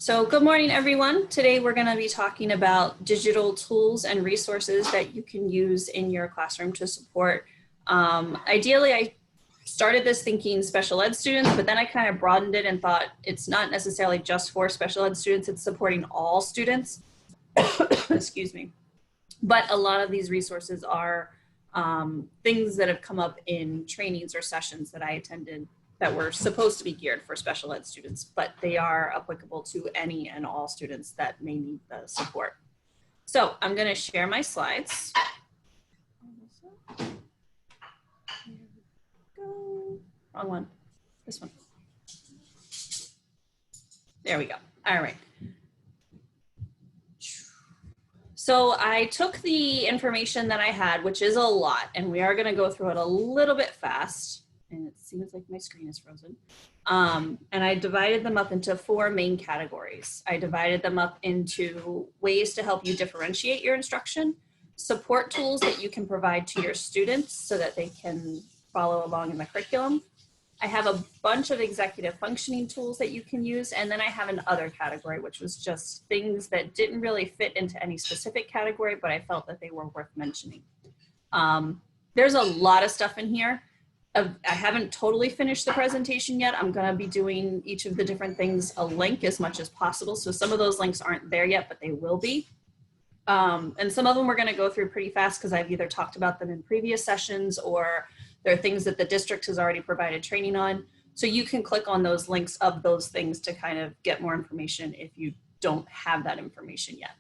So good morning, everyone. Today we're going to be talking about digital tools and resources that you can use in your classroom to support. Ideally, I started this thinking special ed students, but then I kind of broadened it and thought it's not necessarily just for special ed students, it's supporting all students. Excuse me. But a lot of these resources are things that have come up in trainings or sessions that I attended that were supposed to be geared for special ed students, but they are applicable to any and all students that may need the support. So I'm going to share my slides. Here we go. Wrong one. This one. There we go. All right. So I took the information that I had, which is a lot, and we are going to go through it a little bit fast. And it seems like my screen is frozen. And I divided them up into 4 main categories. I divided them up into ways to help you differentiate your instruction, support tools that you can provide to your students so that they can follow along in the curriculum. I have a bunch of executive functioning tools that you can use. And then I have an other category, which was just things that didn't really fit into any specific category, but I felt that they were worth mentioning. There's a lot of stuff in here. I haven't totally finished the presentation yet. I'm going to be doing each of the different things a link as much as possible. So some of those links aren't there yet, but they will be. And some of them we're going to go through pretty fast because I've either talked about them in previous sessions or there are things that the district has already provided training on. So you can click on those links of those things to kind of get more information if you don't have that information yet.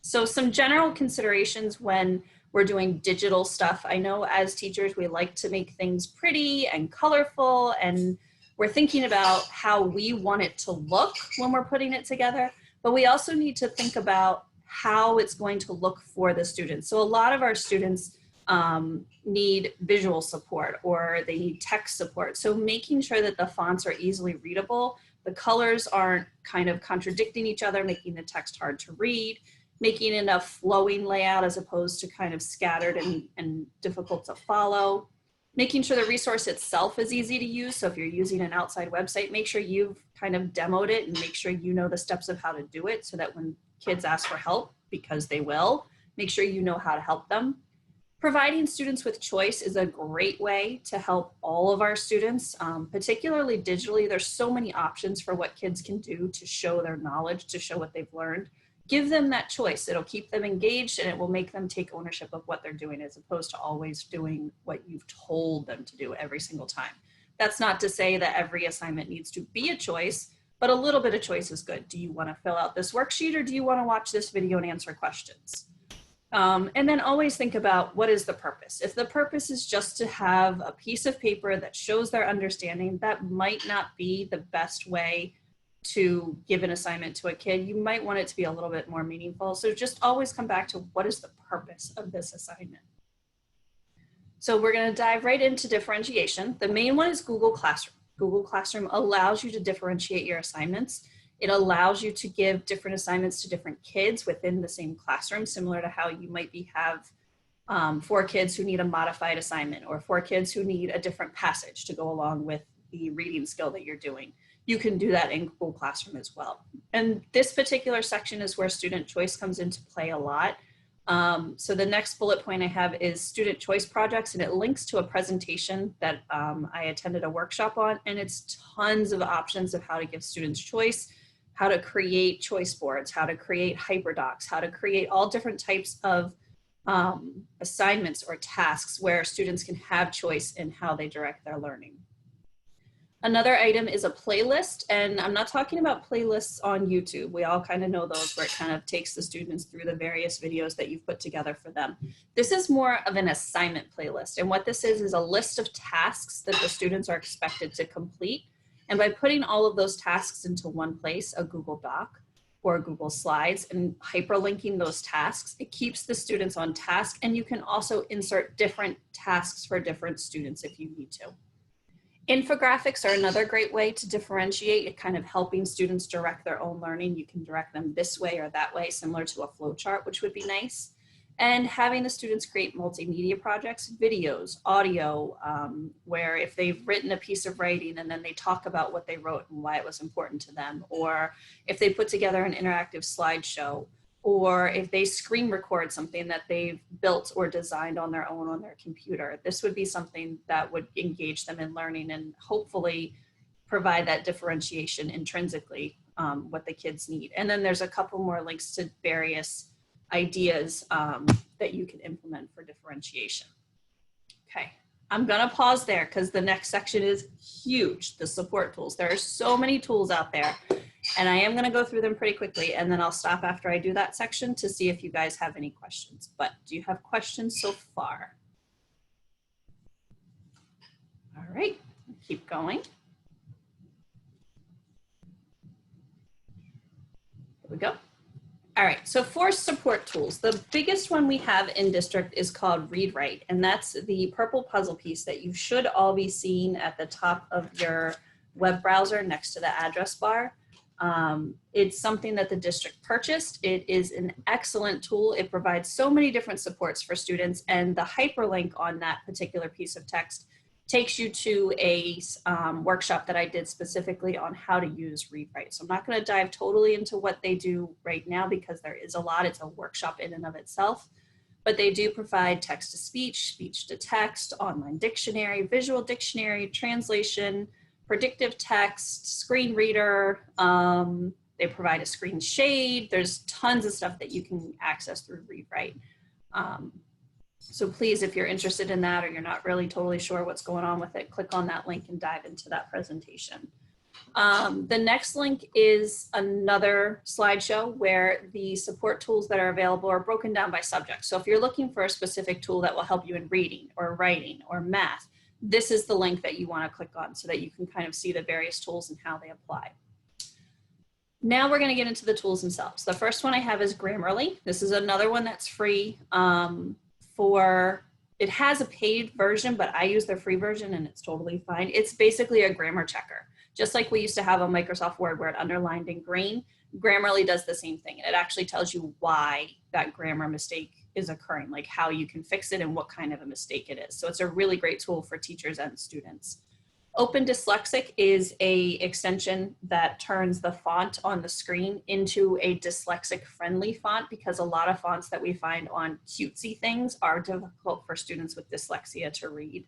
So some general considerations when we're doing digital stuff. I know as teachers, we like to make things pretty and colorful, and we're thinking about how we want it to look when we're putting it together, but we also need to think about how it's going to look for the students. So a lot of our students need visual support or they need text support. So making sure that the fonts are easily readable, the colors aren't kind of contradicting each other, making the text hard to read, making enough flowing layout as opposed to kind of scattered and difficult to follow, making sure the resource itself is easy to use. So if you're using an outside website, make sure you've kind of demoed it and make sure you know the steps of how to do it so that when kids ask for help, because they will, make sure you know how to help them. Providing students with choice is a great way to help all of our students, particularly digitally. There's so many options for what kids can do to show their knowledge, to show what they've learned. Give them that choice. It'll keep them engaged and it will make them take ownership of what they're doing as opposed to always doing what you've told them to do every single time. That's not to say that every assignment needs to be a choice, but a little bit of choice is good. Do you want to fill out this worksheet or do you want to watch this video and answer questions? And then always think about what is the purpose. If the purpose is just to have a piece of paper that shows their understanding, that might not be the best way to give an assignment to a kid. You might want it to be a little bit more meaningful. So just always come back to what is the purpose of this assignment. So we're going to dive right into differentiation. The main one is Google Classroom. Google Classroom allows you to differentiate your assignments. It allows you to give different assignments to different kids within the same classroom, similar to how you might have 4 kids who need a modified assignment or 4 kids who need a different passage to go along with the reading skill that you're doing. You can do that in Google Classroom as well. And this particular section is where student choice comes into play a lot. So the next bullet point I have is student choice projects, and it links to a presentation that I attended a workshop on, and it's tons of options of how to give students choice, how to create choice boards, how to create hyperdocs, how to create all different types of assignments or tasks where students can have choice in how they direct their learning. Another item is a playlist, and I'm not talking about playlists on YouTube. We all kind of know those where it kind of takes the students through the various videos that you've put together for them. This is more of an assignment playlist, and what this is a list of tasks that the students are expected to complete. And by putting all of those tasks into one place, a Google Doc or Google Slides, and hyperlinking those tasks, it keeps the students on task, and you can also insert different tasks for different students if you need to. Infographics are another great way to differentiate, kind of helping students direct their own learning. You can direct them this way or that way, similar to a flow chart, which would be nice. And having the students create multimedia projects, videos, audio, where if they've written a piece of writing and then they talk about what they wrote and why it was important to them, or if they put together an interactive slideshow, or if they screen record something that they've built or designed on their own on their computer. This would be something that would engage them in learning and hopefully provide that differentiation intrinsically, what the kids need. And then there's a couple more links to various ideas that you can implement for differentiation. Okay, I'm gonna pause there because the next section is huge, the support tools. There are so many tools out there, and I am gonna go through them pretty quickly, and then I'll stop after I do that section to see if you guys have any questions. But do you have questions so far? All right, keep going. There we go. All right, so for support tools, the biggest one we have in district is called ReadWrite, and that's the purple puzzle piece that you should all be seeing at the top of your web browser next to the address bar. It's something that the district purchased. It is an excellent tool. It provides so many different supports for students, and the hyperlink on that particular piece of text takes you to a workshop that I did specifically on how to use ReadWrite. So I'm not going to dive totally into what they do right now because there is a lot. It's a workshop in and of itself, but they do provide text to speech, speech to text, online dictionary, visual dictionary, translation, predictive text, screen reader. They provide a screen shade. There's tons of stuff that you can access through ReadWrite. So please, if you're interested in that or you're not really totally sure what's going on with it, click on that link and dive into that presentation. The next link is another slideshow where the support tools that are available are broken down by subject. So if you're looking for a specific tool that will help you in reading or writing or math, this is the link that you want to click on so that you can kind of see the various tools and how they apply. Now we're going to get into the tools themselves. The first one I have is Grammarly. This is another one that's free. It has a paid version, but I use their free version and it's totally fine. It's basically a grammar checker. Just like we used to have on Microsoft Word where it underlined in green, Grammarly does the same thing. And it actually tells you why that grammar mistake is occurring, like how you can fix it and what kind of a mistake it is. So it's a really great tool for teachers and students. Open Dyslexic is a extension that turns the font on the screen into a dyslexic friendly font because a lot of fonts that we find on cutesy things are difficult for students with dyslexia to read.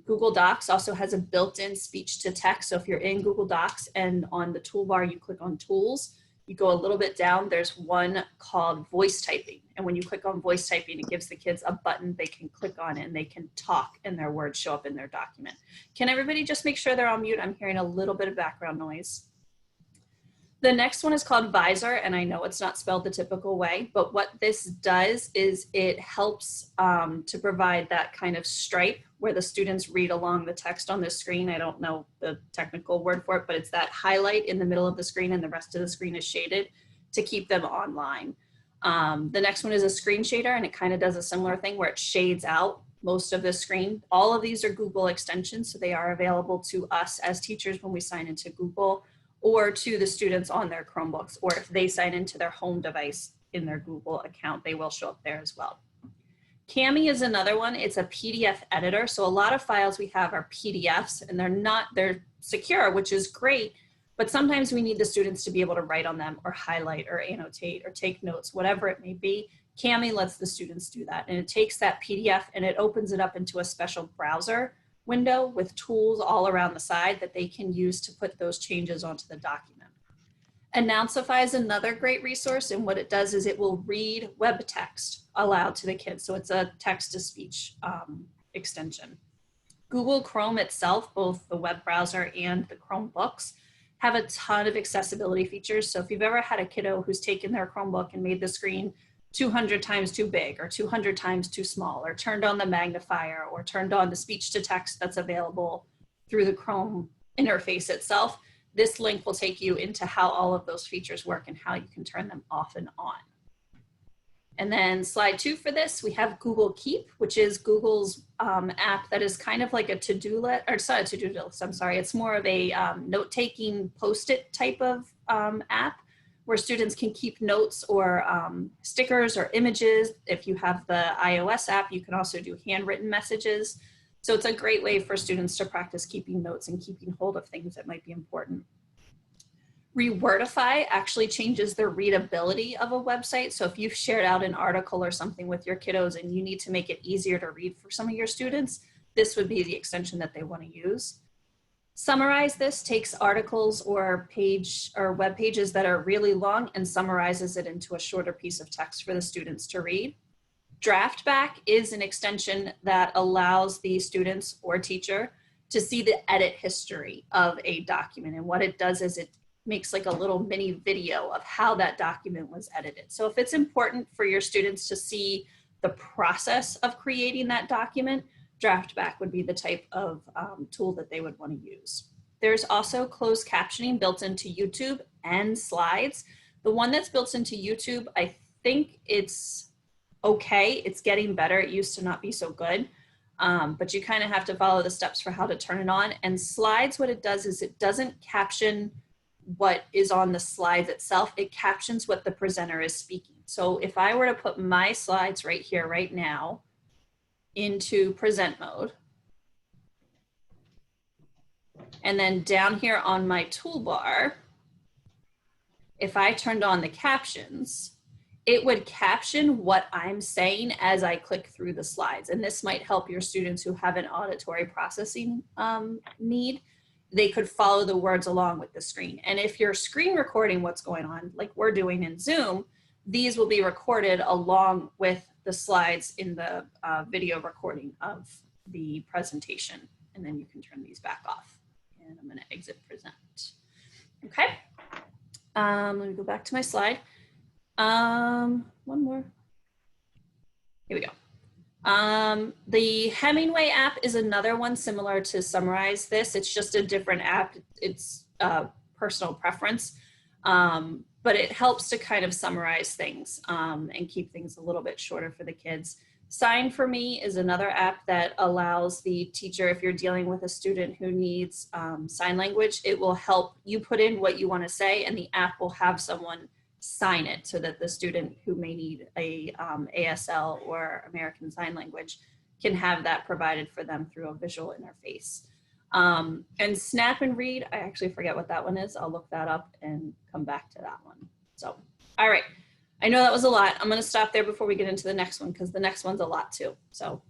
Google Docs also has a built-in speech to text. So if you're in Google Docs and on the toolbar you click on tools, you go a little bit down, there's one called voice typing. And when you click on voice typing, it gives the kids a button they can click on and they can talk and their words show up in their document. Can everybody just make sure they're on mute? I'm hearing a little bit of background noise. The next one is called Visor, and I know it's not spelled the typical way, but what this does is it helps to provide that kind of stripe where the students read along the text on the screen. I don't know the technical word for it, but it's that highlight in the middle of the screen and the rest of the screen is shaded to keep them online. The next one is a screen shader, and it kind of does a similar thing where it shades out most of the screen. All of these are Google extensions, so they are available to us as teachers when we sign into Google, or to the students on their Chromebooks, or if they sign into their home device in their Google account, they will show up there as well. Kami is another one. It's a PDF editor. So a lot of files we have are PDFs and they're secure, which is great, but sometimes we need the students to be able to write on them or highlight or annotate or take notes, whatever it may be. Kami lets the students do that. And it takes that PDF and it opens it up into a special browser window with tools all around the side that they can use to put those changes onto the document. Announcify is another great resource, and what it does is it will read web text aloud to the kids. So it's a text-to-speech extension. Google Chrome itself, both the web browser and the Chromebooks, have a ton of accessibility features. So if you've ever had a kiddo who's taken their Chromebook and made the screen 200 times too big or 200 times too small, or turned on the magnifier, or turned on the speech to text that's available through the Chrome interface itself, this link will take you into how all of those features work and how you can turn them off and on. And then slide 2 for this, we have Google Keep, which is Google's app that is kind of like a to-do list, or it's not a to-do list, I'm sorry. It's more of a note-taking Post-it type of app, where students can keep notes or stickers or images. If you have the iOS app, you can also do handwritten messages. So it's a great way for students to practice keeping notes and keeping hold of things that might be important. Rewordify actually changes the readability of a website. So if you've shared out an article or something with your kiddos and you need to make it easier to read for some of your students, this would be the extension that they want to use. Summarize this takes articles or web pages that are really long and summarizes it into a shorter piece of text for the students to read. Draftback is an extension that allows the students or teacher to see the edit history of a document. And what it does is it makes like a little mini video of how that document was edited. So if it's important for your students to see the process of creating that document, Draftback would be the type of tool that they would want to use. There's also closed captioning built into YouTube and Slides. The one that's built into YouTube, I think it's okay. It's getting better. It used to not be so good, but you kind of have to follow the steps for how to turn it on. And Slides, what it does is it doesn't caption what is on the slides itself. It captions what the presenter is speaking. So if I were to put my slides right here, right now, into present mode. And then down here on my toolbar, if I turned on the captions, it would caption what I'm saying as I click through the slides. And this might help your students who have an auditory processing need. They could follow the words along with the screen. And if you're screen recording what's going on, like we're doing in Zoom, these will be recorded along with the slides in the video recording of the presentation. And then you can turn these back off. And I'm gonna exit present. Okay, let me go back to my slide. One more, here we go. The Hemingway app is another one similar to Summarize This. It's just a different app. It's personal preference. But it helps to kind of summarize things and keep things a little bit shorter for the kids. Sign for Me is another app that allows the teacher, if you're dealing with a student who needs sign language, it will help you put in what you want to say and the app will have someone sign it so that the student who may need a ASL or American Sign Language can have that provided for them through a visual interface. And Snap and Read, I actually forget what that one is. I'll look that up and come back to that one. So, all right. I know that was a lot. I'm going to stop there before we get into the next one because the next one's a lot too. So,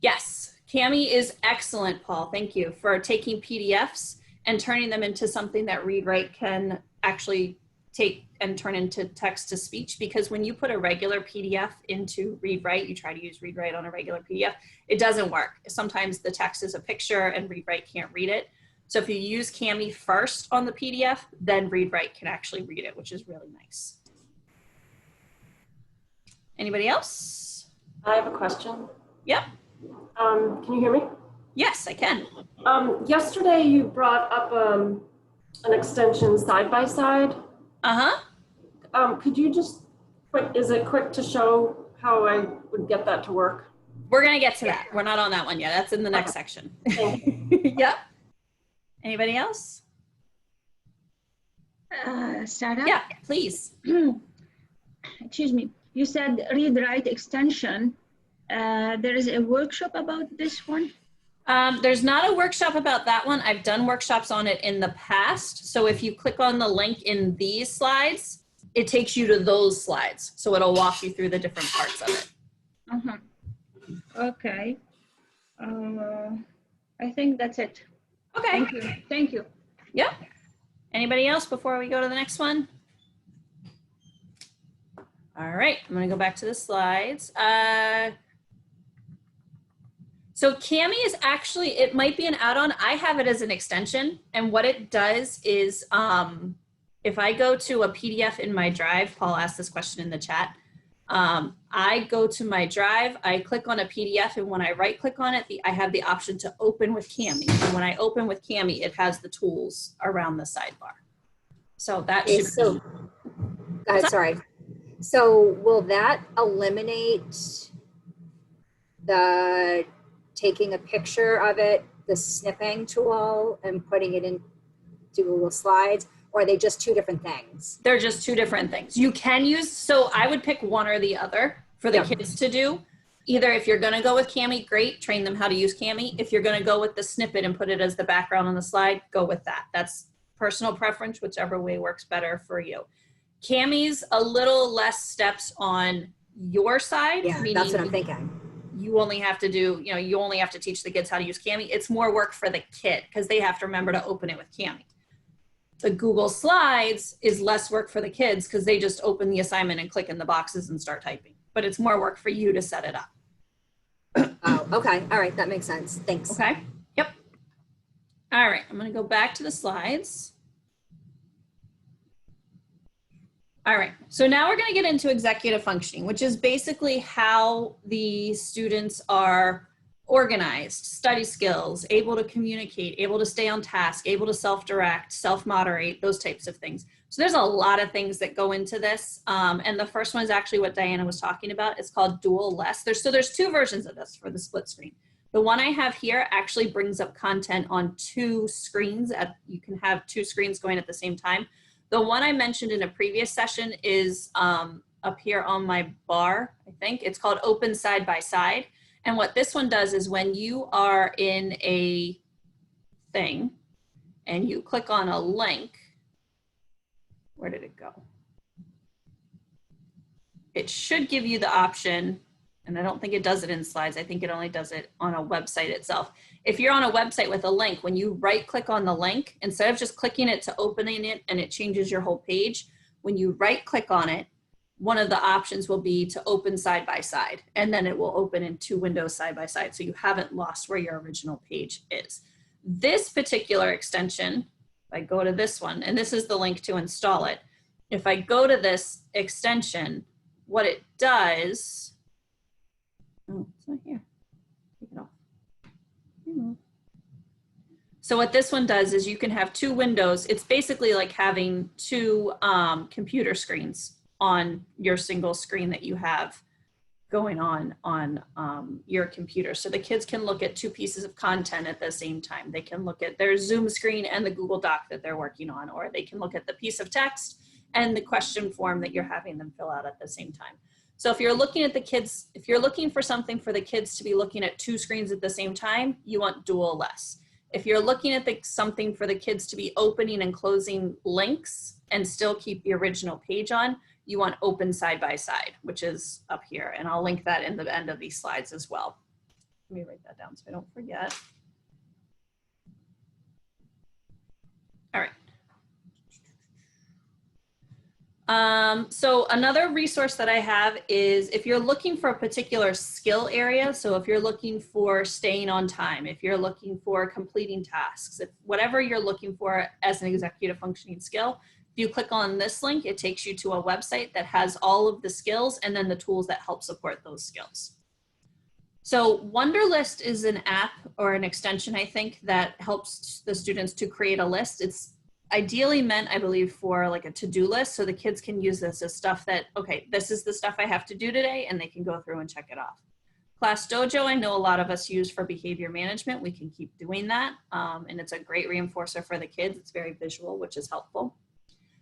yes, Cami is excellent, Paul. Thank you for taking PDFs and turning them into something that ReadWrite can actually take and turn into text to speech, because when you put a regular PDF into ReadWrite, you try to use ReadWrite on a regular PDF, it doesn't work. Sometimes the text is a picture and ReadWrite can't read it. So if you use Cami first on the PDF, then ReadWrite can actually read it, which is really nice. Anybody else? I have a question. Yep. Can you hear me? Yes, I can. Yesterday you brought up an extension side by side. Could you just is it quick to show how I would get that to work? We're going to get to that. We're not on that one yet. That's in the next section. Yep. Anybody else? Sarah? Yeah, please. Excuse me. You said ReadWrite extension. There is a workshop about this one? There's not a workshop about that one. I've done workshops on it in the past. So if you click on the link in these slides, it takes you to those slides. So it'll walk you through the different parts of it. Okay. I think that's it. Okay. Thank you. Thank you. Yep. Anybody else before we go to the next one? All right, I'm gonna go back to the slides. So Cami is actually, it might be an add-on. I have it as an extension. And what it does is, if I go to a PDF in my drive, Paul asked this question in the chat. I go to my drive, I click on a PDF, and when I right click on it, I have the option to open with Cami. And when I open with Cami, it has the tools around the sidebar. So that should be. Sorry. So will that eliminate the taking a picture of it, the snipping tool, and putting it into Google Slides? or are they just two different things? They're just two different things. You can use, so I would pick one or the other for the kids to do. Either if you're going to go with Kami, great, train them how to use Kami. If you're going to go with the snippet and put it as the background on the slide, go with that. That's personal preference, whichever way works better for you. Kami's a little less steps on your side. Yeah, that's what I'm thinking. You only have to do, you only have to teach the kids how to use Kami. It's more work for the kid because they have to remember to open it with Kami. The Google Slides is less work for the kids because they just open the assignment and click in the boxes and start typing. But it's more work for you to set it up. Oh, okay. All right. That makes sense. Thanks. Okay. Yep. All right. I'm going to go back to the slides. All right. So now we're going to get into executive functioning, which is basically how the students are organized, study skills, able to communicate, able to stay on task, able to self-direct, self-moderate, those types of things. So there's a lot of things that go into this. And the first one is actually what Diana was talking about. It's called Dual Less. There's two versions of this for the split screen. The one I have here actually brings up content on two screens. You can have two screens going at the same time. The one I mentioned in a previous session is up here on my bar, I think. It's called Open Side by Side. And what this one does is when you are in a thing and you click on a link, where did it go? It should give you the option, and I don't think it does it in slides. I think it only does it on a website itself. If you're on a website with a link, when you right click on the link, instead of just clicking it to opening it and it changes your whole page, when you right click on it, one of the options will be to open side by side, and then it will open in two windows side by side. So you haven't lost where your original page is. This particular extension, if I go to this one, and this is the link to install it. If I go to this extension, what it does, oh, it's not here. Take it off. So what this one does is you can have two windows. It's basically like having two computer screens on your single screen that you have going on your computer. So the kids can look at two pieces of content at the same time. They can look at their Zoom screen and the Google Doc that they're working on, or they can look at the piece of text and the question form that you're having them fill out at the same time. So if you're looking at the kids, if you're looking for something for the kids to be looking at two screens at the same time, you want Dual Less. If you're looking at something for the kids to be opening and closing links and still keep the original page on, you want Open Side by Side, which is up here. And I'll link that in the end of these slides as well. Let me write that down so I don't forget. All right. So another resource that I have is if you're looking for a particular skill area, so if you're looking for staying on time, if you're looking for completing tasks, if whatever you're looking for as an executive functioning skill, if you click on this link, it takes you to a website that has all of the skills and then the tools that help support those skills. So Wunderlist is an app or an extension, I think, that helps the students to create a list. It's ideally meant, I believe, for like a to-do list. So the kids can use this as stuff that, okay, this is the stuff I have to do today, and they can go through and check it off. Class Dojo, I know a lot of us use for behavior management. We can keep doing that. And it's a great reinforcer for the kids. It's very visual, which is helpful.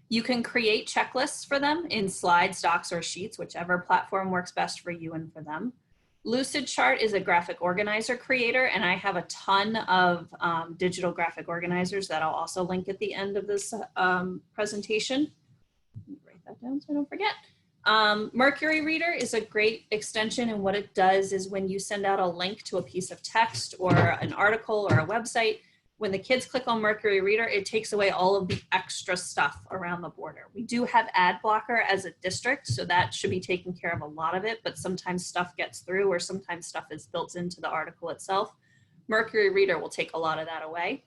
You can create checklists for them in slides, docs, or sheets, whichever platform works best for you and for them. Lucidchart is a graphic organizer creator, and I have a ton of digital graphic organizers that I'll also link at the end of this presentation. Let me write that down so I don't forget. Mercury Reader is a great extension, and what it does is when you send out a link to a piece of text or an article or a website, when the kids click on Mercury Reader, it takes away all of the extra stuff around the border. We do have ad blocker as a district, so that should be taking care of a lot of it, but sometimes stuff gets through or sometimes stuff is built into the article itself. Mercury Reader will take a lot of that away.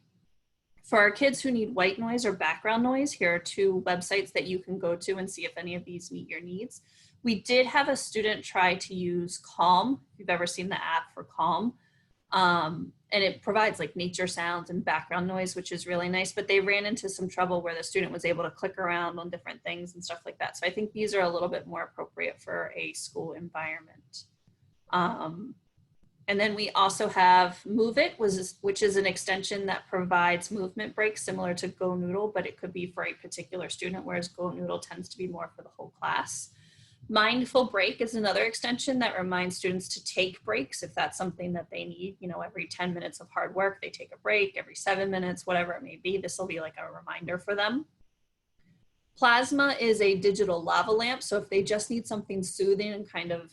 For our kids who need white noise or background noise, here are two websites that you can go to and see if any of these meet your needs. We did have a student try to use Calm, if you've ever seen the app for Calm. And it provides like nature sounds and background noise, which is really nice, but they ran into some trouble where the student was able to click around on different things and stuff like that. So I think these are a little bit more appropriate for a school environment. And then we also have Move It, which is an extension that provides movement breaks similar to Go Noodle, but it could be for a particular student, whereas Go Noodle tends to be more for the whole class. Mindful Break is another extension that reminds students to take breaks if that's something that they need. You know, every 10 minutes of hard work, they take a break, every 7 minutes, whatever it may be. This will be like a reminder for them. Plasma is a digital lava lamp. So if they just need something soothing and kind of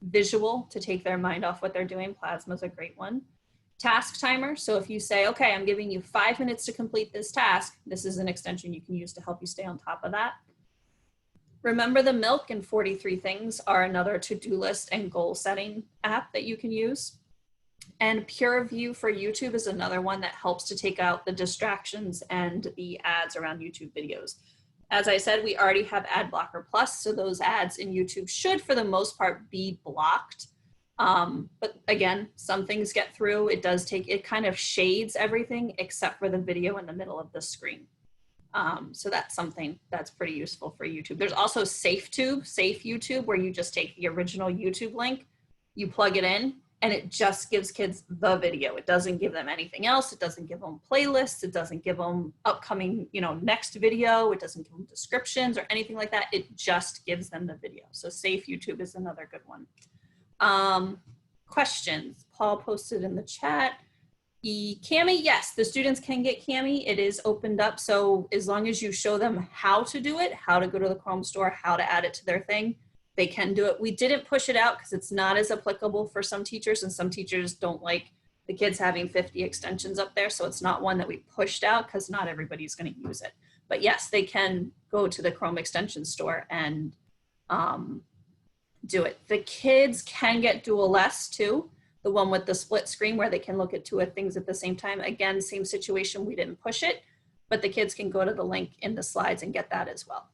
visual to take their mind off what they're doing, Plasma is a great one. Task timer. So if you say, okay, I'm giving you 5 minutes to complete this task, this is an extension you can use to help you stay on top of that. Remember the Milk and 43 Things are another to-do list and goal setting app that you can use. And PureView for YouTube is another one that helps to take out the distractions and the ads around YouTube videos. As I said, we already have Ad Blocker Plus, so those ads in YouTube should, for the most part, be blocked. But again, some things get through. It kind of shades everything except for the video in the middle of the screen. So that's something that's pretty useful for YouTube. There's also SafeTube, Safe YouTube, where you just take the original YouTube link, you plug it in, and it just gives kids the video. It doesn't give them anything else. It doesn't give them playlists. It doesn't give them upcoming, next video. It doesn't give them descriptions or anything like that. It just gives them the video. So Safe YouTube is another good one. Questions? Paul posted in the chat. Kami, yes, the students can get Kami. It is opened up. So as long as you show them how to do it, how to go to the Chrome store, how to add it to their thing, they can do it. We didn't push it out because it's not as applicable for some teachers, and some teachers don't like the kids having 50 extensions up there. So it's not one that we pushed out because not everybody's going to use it. But yes, they can go to the Chrome extension store and do it. The kids can get Dual S too. The one with the split screen where they can look at 2 things at the same time. Again, same situation, we didn't push it, but the kids can go to the link in the slides and get that as well.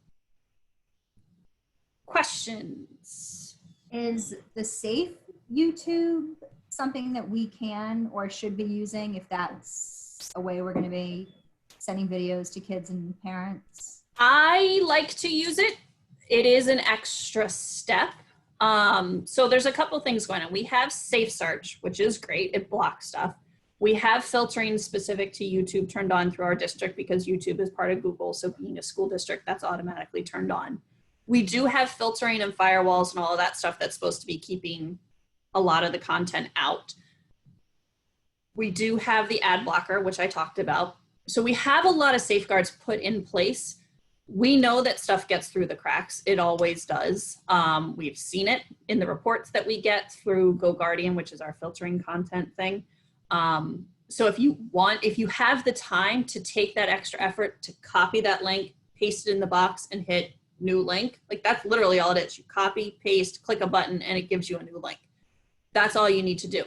Questions? Is the Safe YouTube something that we can or should be using if that's a way we're going to be sending videos to kids and parents? I like to use it. It is an extra step. So there's a couple things going on. We have Safe Search, which is great. It blocks stuff. We have filtering specific to YouTube turned on through our district because YouTube is part of Google. So being a school district, that's automatically turned on. We do have filtering and firewalls and all of that stuff that's supposed to be keeping a lot of the content out. We do have the ad blocker, which I talked about. So we have a lot of safeguards put in place. We know that stuff gets through the cracks. It always does. We've seen it in the reports that we get through GoGuardian, which is our filtering content thing. So if you have the time to take that extra effort to copy that link, paste it in the box and hit new link, like that's literally all it is. You copy, paste, click a button, and it gives you a new link. That's all you need to do.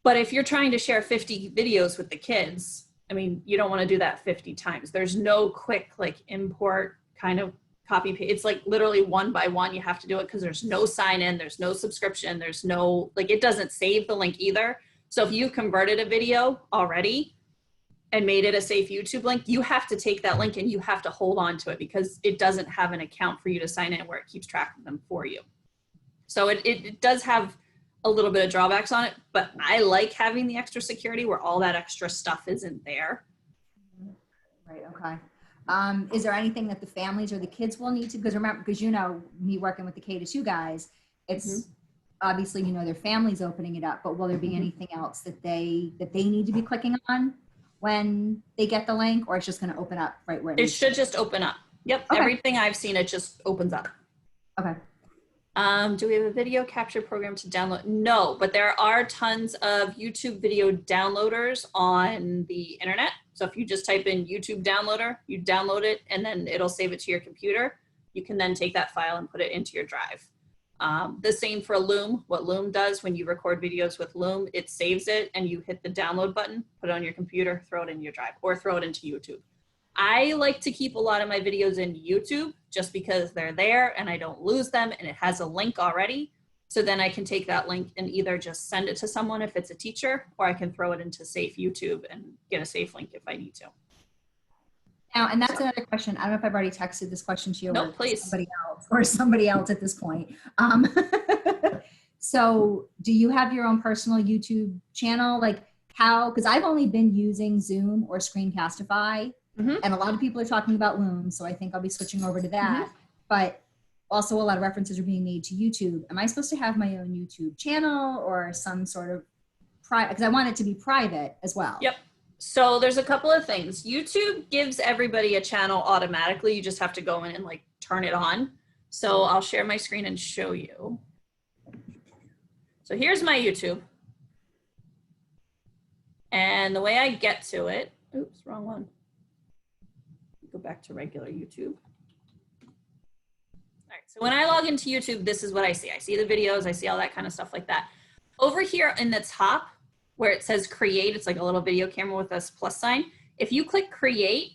But if you're trying to share 50 videos with the kids, I mean, you don't want to do that 50 times. There's no quick like import kind of copy paste. It's like literally one by one you have to do it because there's no sign in, there's no subscription, there's no, like it doesn't save the link either. So if you converted a video already and made it a Safe YouTube link, you have to take that link and you have to hold on to it because it doesn't have an account for you to sign in where it keeps track of them for you. So it does have a little bit of drawbacks on it, but I like having the extra security where all that extra stuff isn't there. Right, okay. Is there anything that the families or the kids will need to, because remember, because me working with the K-2 guys, it's obviously, their families opening it up, but will there be anything else that they need to be clicking on when they get the link, or it's just going to open up right where it should just open up? Yep, okay. Everything I've seen, it just opens up. Okay. Do we have a video capture program to download? No, but there are tons of YouTube video downloaders on the internet. So if you just type in YouTube downloader, you download it and then it'll save it to your computer. You can then take that file and put it into your drive. The same for Loom. What Loom does when you record videos with Loom, it saves it and you hit the download button, put it on your computer, throw it in your drive or throw it into YouTube. I like to keep a lot of my videos in YouTube just because they're there and I don't lose them and it has a link already. So then I can take that link and either just send it to someone if it's a teacher, or I can throw it into Safe YouTube and get a safe link if I need to. Now, and that's another question. I don't know if I've already texted this question to you no, please. Somebody else at this point. So do you have your own personal YouTube channel? Like how, because I've only been using Zoom or Screencastify, and a lot of people are talking about Loom, so I think I'll be switching over to that. But also a lot of references are being made to YouTube. Am I supposed to have my own YouTube channel or some sort of private, because I want it to be private as well. Yep. So there's a couple of things. YouTube gives everybody a channel automatically. You just have to go in and like turn it on. So I'll share my screen and show you. So here's my YouTube. And the way I get to it, oops, wrong one. Go back to regular YouTube. All right, so when I log into YouTube, this is what I see. I see the videos, I see all that kind of stuff like that. Over here in the top where it says create, it's like a little video camera with a plus sign. If you click create,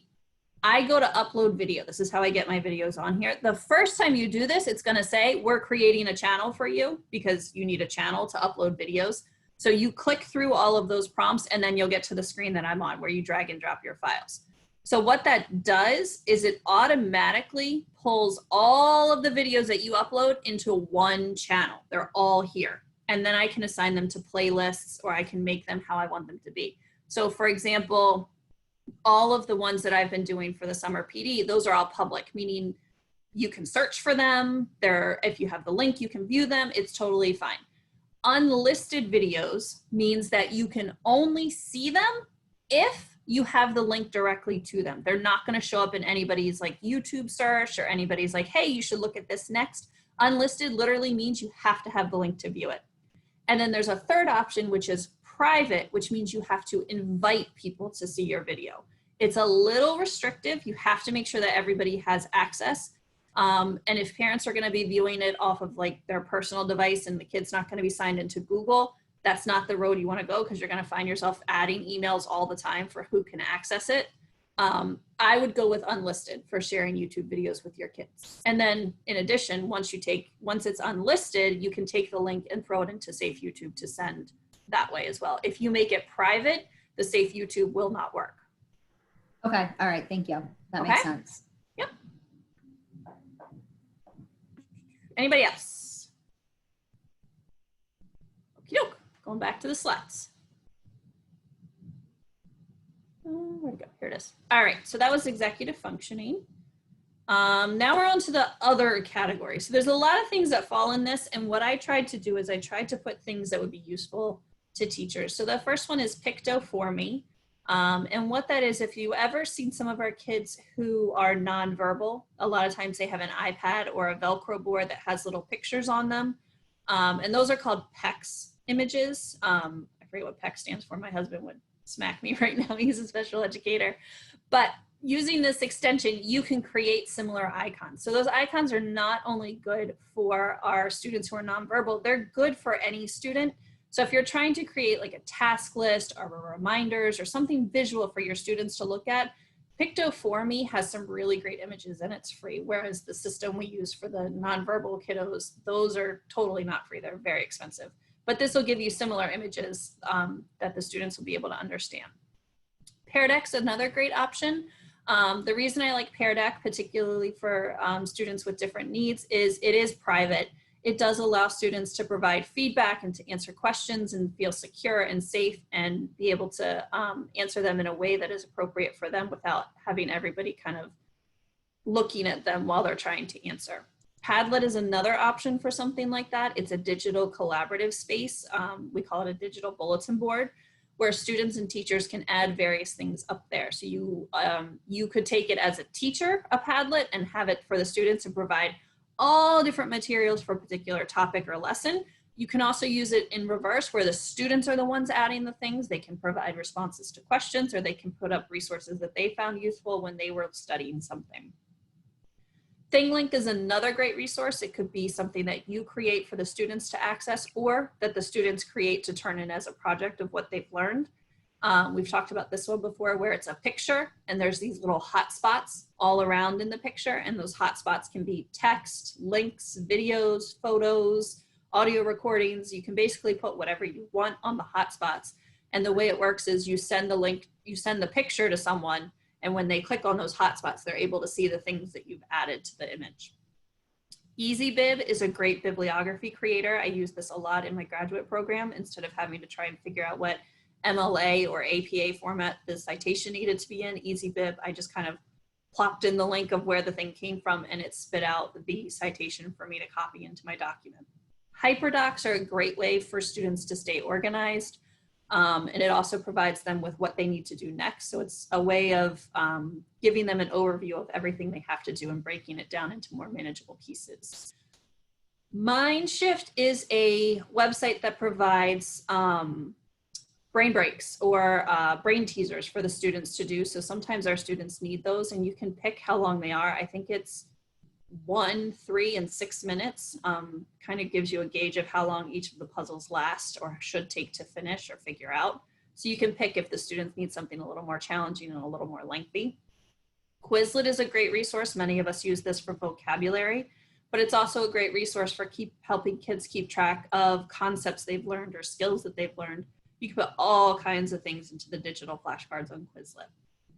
I go to upload video. This is how I get my videos on here. The first time you do this, it's gonna say, we're creating a channel for you because you need a channel to upload videos. So you click through all of those prompts and then you'll get to the screen that I'm on where you drag and drop your files. So what that does is it automatically pulls all of the videos that you upload into one channel. They're all here. And then I can assign them to playlists or I can make them how I want them to be. So for example, all of the ones that I've been doing for the summer PD, those are all public, meaning you can search for them. If you have the link, you can view them. It's totally fine. Unlisted videos means that you can only see them if you have the link directly to them. They're not going to show up in anybody's like YouTube search or anybody's like, hey, you should look at this next. Unlisted literally means you have to have the link to view it. And then there's a third option, which is private, which means you have to invite people to see your video. It's a little restrictive. You have to make sure that everybody has access. And if parents are going to be viewing it off of like their personal device and the kid's not going to be signed into Google, that's not the road you want to go because you're going to find yourself adding emails all the time for who can access it. I would go with unlisted for sharing YouTube videos with your kids. And then in addition, once it's unlisted, you can take the link and throw it into Safe YouTube to send that way as well. If you make it private, the Safe YouTube will not work. Okay. All right. Thank you. That makes sense. Yep. Anybody else? Okie doke. Going back to the slides. Where'd it go? Here it is. All right, so that was executive functioning. Now we're on to the other category. So there's a lot of things that fall in this, and what I tried to do is I tried to put things that would be useful to teachers. So the first one is Picto4Me. And what that is, if you ever seen some of our kids who are nonverbal, a lot of times they have an iPad or a Velcro board that has little pictures on them. And those are called PECS images. I forget what PECS stands for. My husband would smack me right now. He's a special educator. But using this extension, you can create similar icons. So those icons are not only good for our students who are nonverbal, they're good for any student. So if you're trying to create like a task list or reminders or something visual for your students to look at, Picto4Me has some really great images and it's free. Whereas the system we use for the nonverbal kiddos, those are totally not free. They're very expensive. But this will give you similar images that the students will be able to understand. Pear Deck's another great option. The reason I like Pear Deck, particularly for students with different needs, is it is private. It does allow students to provide feedback and to answer questions and feel secure and safe and be able to answer them in a way that is appropriate for them without having everybody kind of looking at them while they're trying to answer. Padlet is another option for something like that. It's a digital collaborative space. We call it a digital bulletin board where students and teachers can add various things up there. So you could take it as a teacher, a Padlet, and have it for the students and provide all different materials for a particular topic or lesson. You can also use it in reverse where the students are the ones adding the things. They can provide responses to questions or they can put up resources that they found useful when they were studying something. ThingLink is another great resource. It could be something that you create for the students to access or that the students create to turn in as a project of what they've learned. We've talked about this one before where it's a picture and there's these little hotspots all around in the picture, and those hotspots can be text, links, videos, photos, audio recordings. You can basically put whatever you want on the hotspots. And the way it works is you send the link, you send the picture to someone, and when they click on those hotspots, they're able to see the things that you've added to the image. EasyBib is a great bibliography creator. I use this a lot in my graduate program. Instead of having to try and figure out what MLA or APA format the citation needed to be in, EasyBib, I just kind of plopped in the link of where the thing came from and it spit out the citation for me to copy into my document. Hyperdocs are a great way for students to stay organized. And it also provides them with what they need to do next. So it's a way of giving them an overview of everything they have to do and breaking it down into more manageable pieces. Mindshift is a website that provides brain breaks or brain teasers for the students to do. So sometimes our students need those and you can pick how long they are. I think it's 1, 3, and 6 minutes. Kind of gives you a gauge of how long each of the puzzles last or should take to finish or figure out. So you can pick if the students need something a little more challenging and a little more lengthy. Quizlet is a great resource. Many of us use this for vocabulary, but it's also a great resource for helping kids keep track of concepts they've learned or skills that they've learned. You can put all kinds of things into the digital flashcards on Quizlet.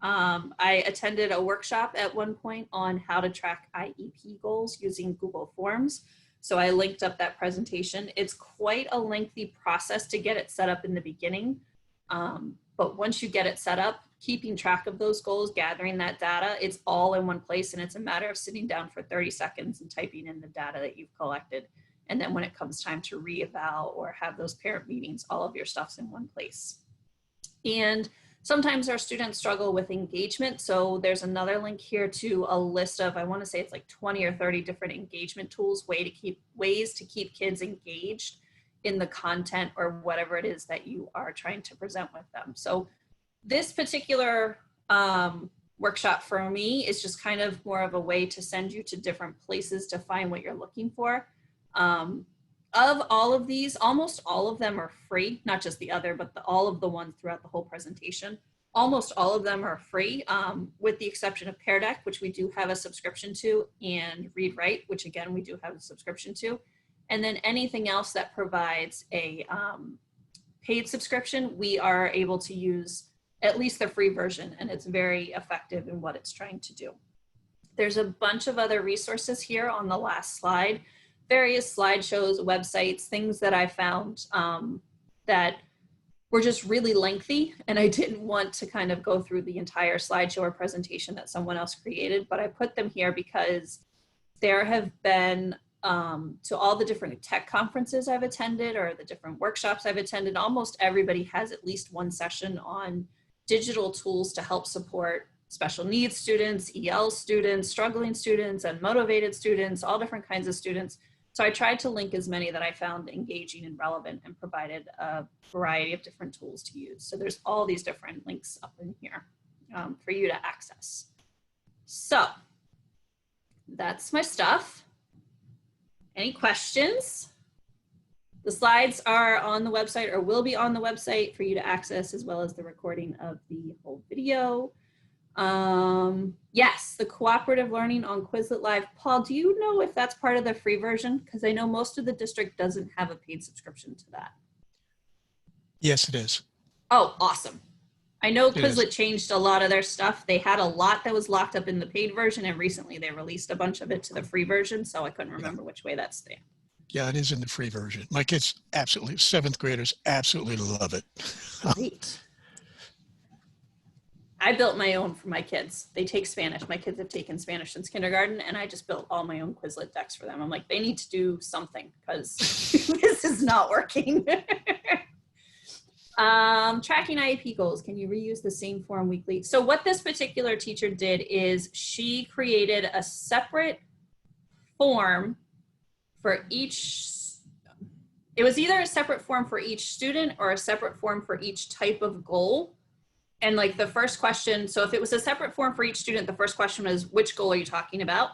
I attended a workshop at one point on how to track IEP goals using Google Forms. So I linked up that presentation. It's quite a lengthy process to get it set up in the beginning. But once you get it set up, keeping track of those goals, gathering that data, it's all in one place. And it's a matter of sitting down for 30 seconds and typing in the data that you've collected. And then when it comes time to re-eval or have those parent meetings, all of your stuff's in one place. And sometimes our students struggle with engagement. So there's another link here to a list of, I want to say it's like 20 or 30 different engagement tools, ways to keep kids engaged in the content or whatever it is that you are trying to present with them. So this particular workshop for me is just kind of more of a way to send you to different places to find what you're looking for. Of all of these, almost all of them are free, not just the other, but all of the ones throughout the whole presentation. Almost all of them are free, with the exception of Pear Deck, which we do have a subscription to, and Read Write, which again, we do have a subscription to. And then anything else that provides a paid subscription, we are able to use at least the free version, and it's very effective in what it's trying to do. There's a bunch of other resources here on the last slide. Various slideshows, websites, things that I found that were just really lengthy, and I didn't want to kind of go through the entire slideshow or presentation that someone else created, but I put them here because there have been, to all the different tech conferences I've attended or the different workshops I've attended, almost everybody has at least one session on digital tools to help support special needs students, EL students, struggling students, and motivated students, all different kinds of students. So I tried to link as many that I found engaging and relevant and provided a variety of different tools to use. So there's all these different links up in here for you to access. So that's my stuff. Any questions? The slides are on the website or will be on the website for you to access, as well as the recording of the whole video. Yes, the cooperative learning on Quizlet Live. Paul, do you know if that's part of the free version? Because I know most of the district doesn't have a paid subscription to that. Yes, it is. Oh, awesome. I know Quizlet changed a lot of their stuff. They had a lot that was locked up in the paid version, and recently they released a bunch of it to the free version, so I couldn't remember which way that's staying. Yeah, it is in the free version. My kids absolutely, 7th graders absolutely love it. Great. I built my own for my kids. They take Spanish. My kids have taken Spanish since kindergarten, and I just built all my own Quizlet decks for them. I'm like, they need to do something because this is not working. Tracking IEP goals. Can you reuse the same form weekly? So what this particular teacher did is she created a separate form for each. It was either a separate form for each student or a separate form for each type of goal. And like the first question, so if it was a separate form for each student, the first question was, which goal are you talking about?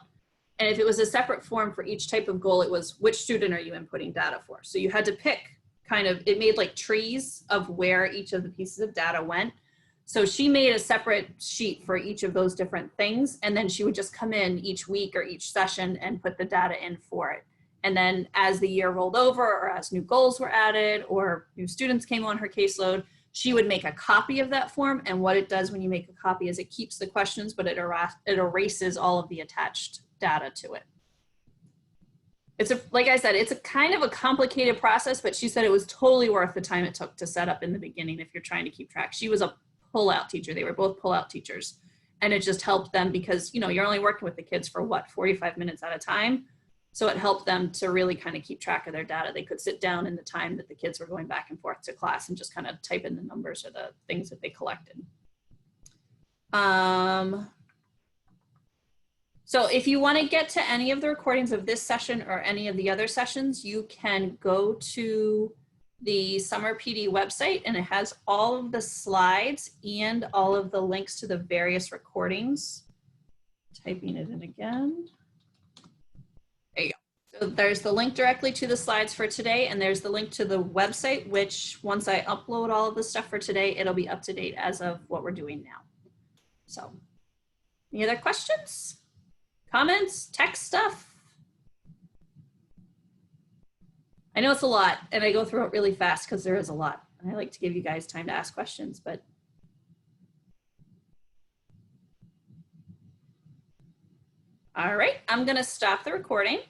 And if it was a separate form for each type of goal, it was, which student are you inputting data for? So you had to pick kind of, it made like trees of where each of the pieces of data went. So she made a separate sheet for each of those different things. And then she would just come in each week or each session and put the data in for it. And then as the year rolled over or as new goals were added or new students came on her caseload, she would make a copy of that form. And what it does when you make a copy is it keeps the questions, but it erases all of the attached data to it. like I said, it's a kind of a complicated process, but she said it was totally worth the time it took to set up in the beginning if you're trying to keep track. She was a pull-out teacher. They were both pull-out teachers. And it just helped them because, you know, you're only working with the kids for what, 45 minutes at a time. So it helped them to really kind of keep track of their data. They could sit down in the time that the kids were going back and forth to class and just kind of type in the numbers or the things that they collected. So if you want to get to any of the recordings of this session or any of the other sessions, you can go to the Summer PD website, and it has all of the slides and all of the links to the various recordings. Typing it in again. There you go. So there's the link directly to the slides for today, and there's the link to the website, which once I upload all of the stuff for today, it'll be up to date as of what we're doing now. So any other questions? Comments, tech stuff? I know it's a lot and I go through it really fast because there is a lot. And I like to give you guys time to ask questions, but. All right, I'm gonna stop the recording.